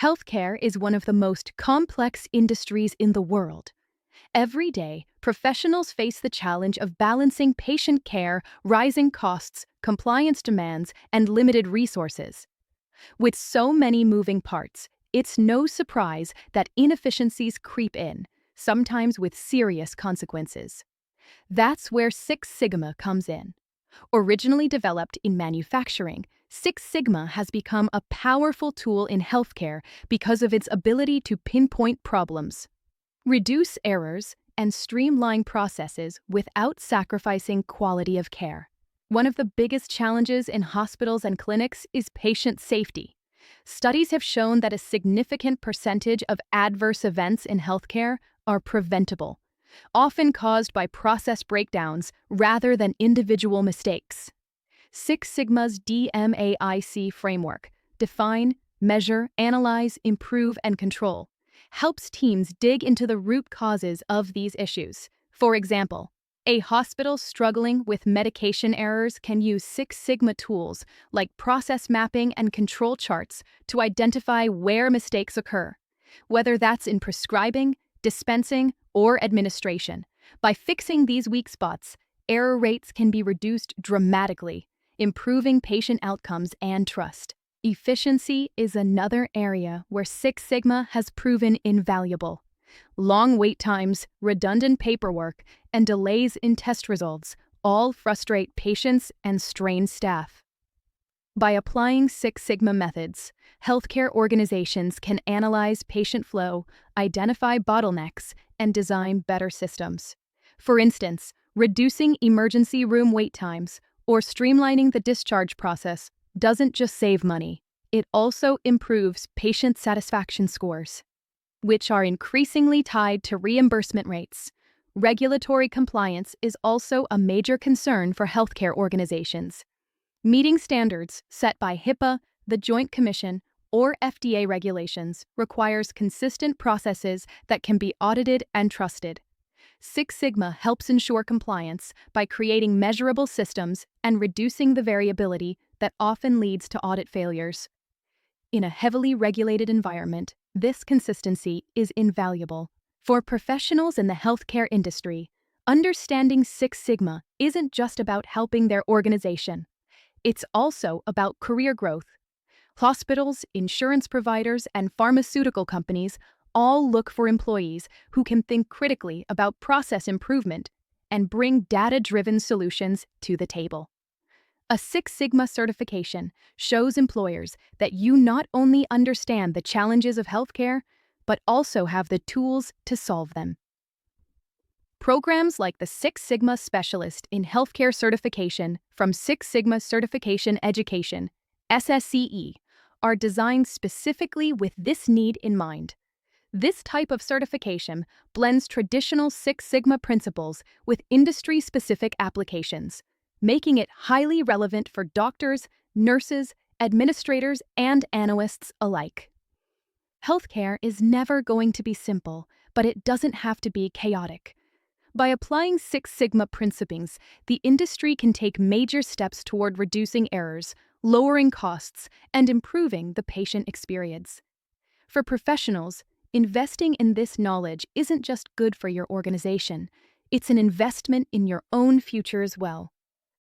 Healthcare is one of the most complex industries in the world. Every day, professionals face the challenge of balancing patient care, rising costs, compliance demands, and limited resources. With so many moving parts, it's no surprise that inefficiencies creep in, sometimes with serious consequences. That's where Six Sigma comes in. Originally developed in manufacturing, Six Sigma has become a powerful tool in healthcare because of its ability to pinpoint problems, reduce errors, and streamline processes without sacrificing quality of care. One of the biggest challenges in hospitals and clinics is patient safety. Studies have shown that a significant percentage of adverse events in healthcare are preventable, often caused by process breakdowns rather than individual mistakes. Six Sigma's DMAIC framework, define, measure, analyze, improve, and control, helps teams dig into the root causes of these issues. For example, a hospital struggling with medication errors can use Six Sigma tools like process mapping and control charts to identify where mistakes occur, whether that's in prescribing, dispensing, or administration. By fixing these weak spots, error rates can be reduced dramatically, improving patient outcomes and trust. Efficiency is another area where Six Sigma has proven invaluable. Long wait times, redundant paperwork, and delays in test results all frustrate patients and strain staff. By applying Six Sigma methods, healthcare organizations can analyze patient flow, identify bottlenecks, and design better systems. For instance, reducing emergency room wait times or streamlining the discharge process doesn't just save money, it also improves patient satisfaction scores, which are increasingly tied to reimbursement rates. Regulatory compliance is also a major concern for healthcare organizations. Meeting standards set by HIPAA, the Joint Commission, or FDA regulations requires consistent processes that can be audited and trusted. Six Sigma helps ensure compliance by creating measurable systems and reducing the variability that often leads to audit failures. In a heavily regulated environment, this consistency is invaluable. For professionals in the healthcare industry, understanding Six Sigma isn't just about helping their organization. It's also about career growth. Hospitals, insurance providers, and pharmaceutical companies all look for employees who can think critically about process improvement and bring data-driven solutions to the table. A Six Sigma certification shows employers that you not only understand the challenges of healthcare, but also have the tools to solve them. Programs like the Six Sigma Specialist in Healthcare Certification from Six Sigma Certification Education, SSCE, are designed specifically with this need in mind. This type of certification blends traditional Six Sigma principles with industry-specific applications, making it highly relevant for doctors, nurses, administrators, and analysts alike. Healthcare is never going to be simple, but it doesn't have to be chaotic. By applying Six Sigma principles, the industry can take major steps toward reducing errors, lowering costs, and improving the patient experience. For professionals, investing in this knowledge isn't just good for your organization, it's an investment in your own future as well.